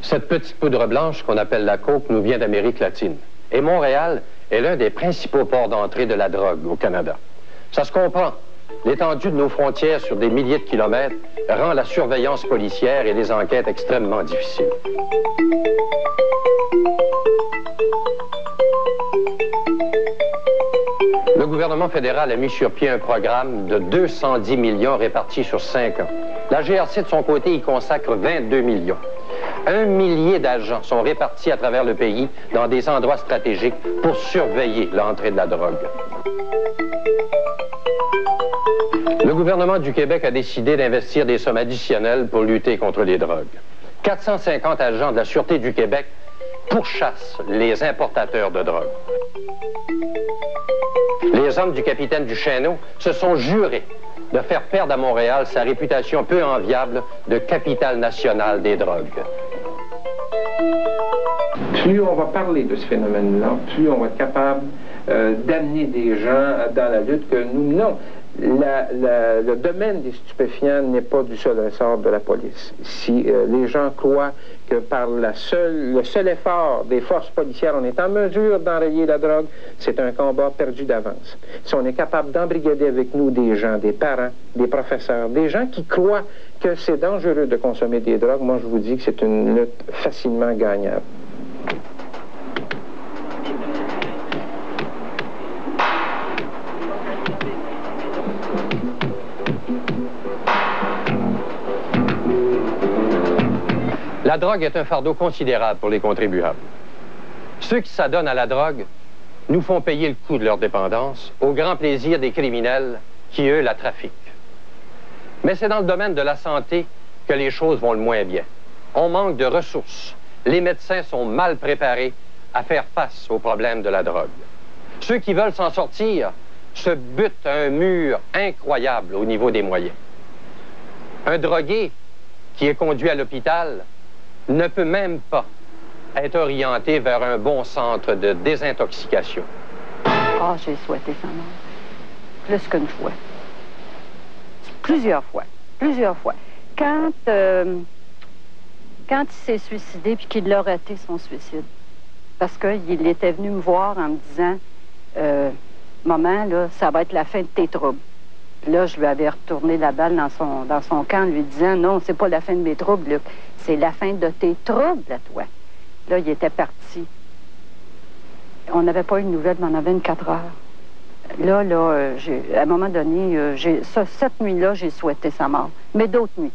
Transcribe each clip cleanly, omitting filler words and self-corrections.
Cette petite poudre blanche qu'on appelle la coke nous vient d'Amérique latine. Et Montréal est l'un des principaux ports d'entrée de la drogue au Canada. Ça se comprend. L'étendue de nos frontières sur des milliers de kilomètres rend la surveillance policière et les enquêtes extrêmement difficiles. Le gouvernement fédéral a mis sur pied un programme de 210 millions répartis sur 5 ans. La GRC, de son côté, y consacre 22 millions. 1 millier d'agents sont répartis à travers le pays dans des endroits stratégiques pour surveiller l'entrée de la drogue. Le gouvernement du Québec a décidé d'investir des sommes additionnelles pour lutter contre les drogues. 450 agents de la Sûreté du Québec pourchassent les importateurs de drogue. Les hommes du capitaine Duchesneau se sont jurés de faire perdre à Montréal sa réputation peu enviable de capitale nationale des drogues. Plus on va parler de ce phénomène-là, plus on va être capable d'amener des gens dans la lutte que nous menons. Le domaine des stupéfiants n'est pas du seul ressort de la police. Si les gens croient que par le seul effort des forces policières, on est en mesure d'enrayer la drogue, c'est un combat perdu d'avance. Si on est capable d'embrigader avec nous des gens, des parents, des professeurs, des gens qui croient que c'est dangereux de consommer des drogues, moi je vous dis que c'est une lutte facilement gagnable. La drogue est un fardeau considérable pour les contribuables. Ceux qui s'adonnent à la drogue nous font payer le coût de leur dépendance au grand plaisir des criminels qui, eux, la trafiquent. Mais c'est dans le domaine de la santé que les choses vont le moins bien. On manque de ressources. Les médecins sont mal préparés à faire face aux problèmes de la drogue. Ceux qui veulent s'en sortir se butent à un mur incroyable au niveau des moyens. Un drogué qui est conduit à l'hôpital ne peut même pas être orienté vers un bon centre de désintoxication. Ah, j'ai souhaité sa mort. Plus qu'une fois. Plusieurs fois. Plusieurs fois. Quand il s'est suicidé puis qu'il a raté son suicide, parce qu'il était venu me voir en me disant Maman, là, ça va être la fin de tes troubles. Là, je lui avais retourné la balle dans son camp en lui disant non, c'est pas la fin de mes troubles, Luc. C'est la fin de tes troubles à toi. Là, il était parti. On n'avait pas eu de nouvelles, mais on avait une 4 heures. Là, à un moment donné, cette nuit-là, j'ai souhaité sa mort. Mais d'autres nuits.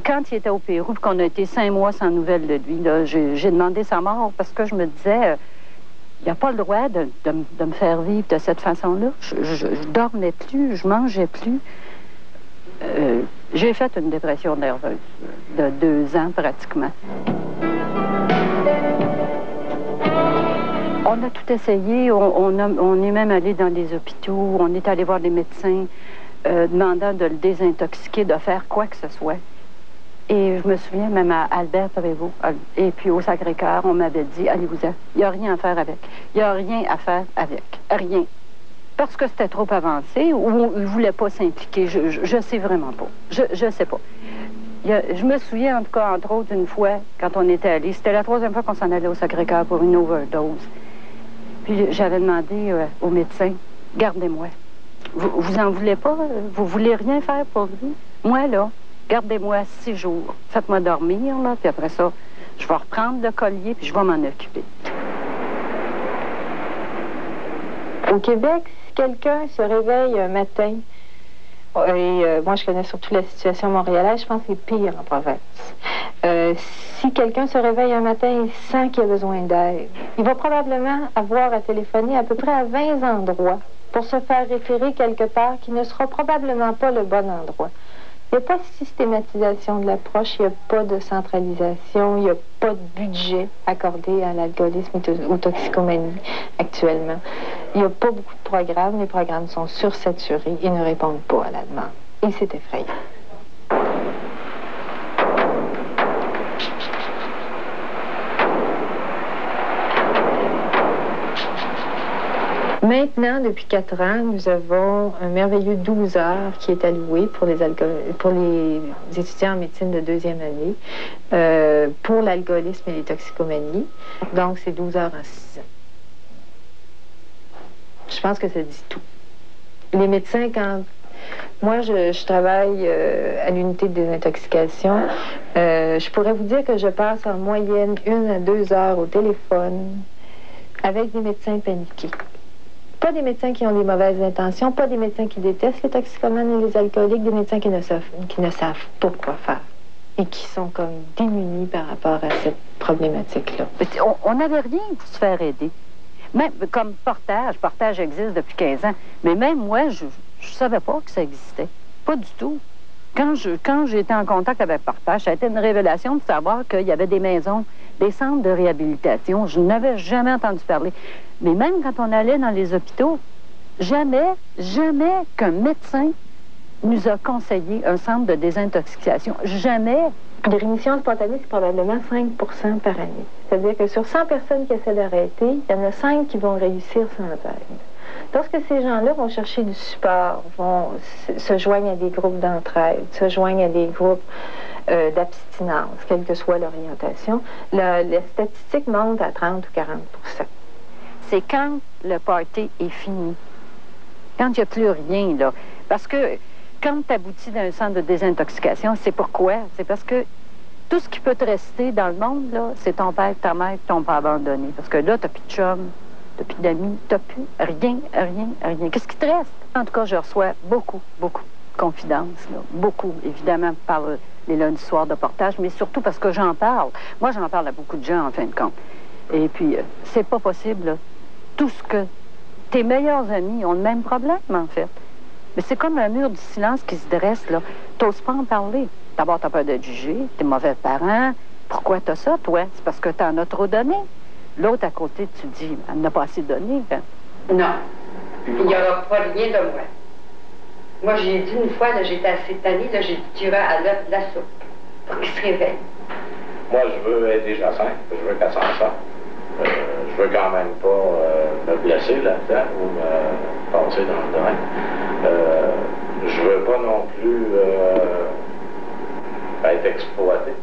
Quand il était au Pérou, puis qu'on a été 5 mois sans nouvelles de lui, là, j'ai demandé sa mort parce que je me disais, il n'a pas le droit de me faire vivre de cette façon-là. Je dormais plus, je mangeais plus. J'ai fait une dépression nerveuse de 2 ans pratiquement. On a tout essayé, on est même allé dans les hôpitaux, on est allé voir des médecins demandant de le désintoxiquer, de faire quoi que ce soit. Et je me souviens même à Albert Prévost et puis au Sacré-Cœur, on m'avait dit, allez-vous-en, il n'y a rien à faire avec. Il n'y a rien à faire avec. Rien. Parce que c'était trop avancé ou il ne voulait pas s'impliquer. Je sais vraiment pas. Je sais pas. Je me souviens, en tout cas, entre autres, une fois, quand on était allé, c'était la 3e fois qu'on s'en allait au Sacré-Cœur pour une overdose. Puis j'avais demandé au médecin, gardez-moi. Vous en voulez pas? Vous voulez rien faire pour lui? Moi, là, gardez-moi 6 jours. Faites-moi dormir, là, puis après ça, je vais reprendre le collier, puis je vais m'en occuper. Au Québec, si quelqu'un se réveille un matin, et moi je connais surtout la situation montréalaise, je pense que c'est pire en province. Si quelqu'un se réveille un matin et sent qu'il a besoin d'aide, il va probablement avoir à téléphoner à peu près à 20 endroits pour se faire référer quelque part qui ne sera probablement pas le bon endroit. Il n'y a pas de systématisation de l'approche, il n'y a pas de centralisation, il n'y a pas de budget accordé à l'alcoolisme et aux toxicomanies actuellement. Il n'y a pas beaucoup de programmes, les programmes sont sursaturés et ne répondent pas à la demande. Et c'est effrayant. Maintenant, depuis 4 ans, nous avons un merveilleux 12 heures qui est alloué pour les étudiants en médecine de 2e année pour l'alcoolisme et les toxicomanies. Donc, c'est 12 heures en 6 ans. Je pense que ça dit tout. Les médecins, quand... Moi, je travaille à l'unité de désintoxication. Je pourrais vous dire que je passe en moyenne 1 à 2 heures au téléphone avec des médecins paniqués. Pas des médecins qui ont des mauvaises intentions, pas des médecins qui détestent les toxicomanes et les alcooliques, des médecins qui ne savent pas quoi faire et qui sont comme démunis par rapport à cette problématique-là. On n'avait rien pour se faire aider. Même comme Portage existe depuis 15 ans, mais même moi, je savais pas que ça existait. Pas du tout. Quand j'ai été en contact avec Portage, ça a été une révélation de savoir qu'il y avait des maisons, des centres de réhabilitation. Je n'avais jamais entendu parler. Mais même quand on allait dans les hôpitaux, jamais qu'un médecin nous a conseillé un centre de désintoxication. Jamais. Les rémissions spontanées, c'est probablement 5 par année. C'est-à-dire que sur 100 personnes qui essaient d'arrêter, il y en a 5 qui vont réussir sans aide. Lorsque ces gens-là vont chercher du support, vont se joignent à des groupes d'entraide, se joignent à des groupes d'abstinence, quelle que soit l'orientation, les statistiques montent à 30 ou 40 %. C'est quand le party est fini, quand il n'y a plus rien, là. Parce que quand tu aboutis dans un centre de désintoxication, c'est pourquoi? C'est parce que tout ce qui peut te rester dans le monde, là, c'est ton père, ta mère qui t'ont pas abandonné. Parce que là, t'as plus de chum, t'as plus d'amis, t'as plus rien. Qu'est-ce qui te reste? En tout cas, je reçois beaucoup de confidences, là. Beaucoup, évidemment, par les lundis soirs de Portage, mais surtout parce que j'en parle. Moi, j'en parle à beaucoup de gens, en fin de compte. Et puis, c'est pas possible, là. Tout ce que tes meilleurs amis ont le même problème, en fait. Mais c'est comme un mur du silence qui se dresse, là. T'oses pas en parler. D'abord, t'as peur d'être jugé, t'es mauvais parent. Pourquoi t'as ça, toi? C'est parce que t'en as trop donné. L'autre à côté, tu te dis, elle n'a pas assez donné. Ben. Non. Il n'y aura pas rien de moi. Moi, j'ai dit une fois, là, j'étais assez tannée, là, j'ai dit, tu iras à l'œuf de la soupe pour qu'il se réveille. Moi, je veux aider Jacinthe, je veux qu'elle s'en sorte. Je veux quand même pas me blesser là-dedans ou me passer dans le drain. Je veux pas non plus être exploité.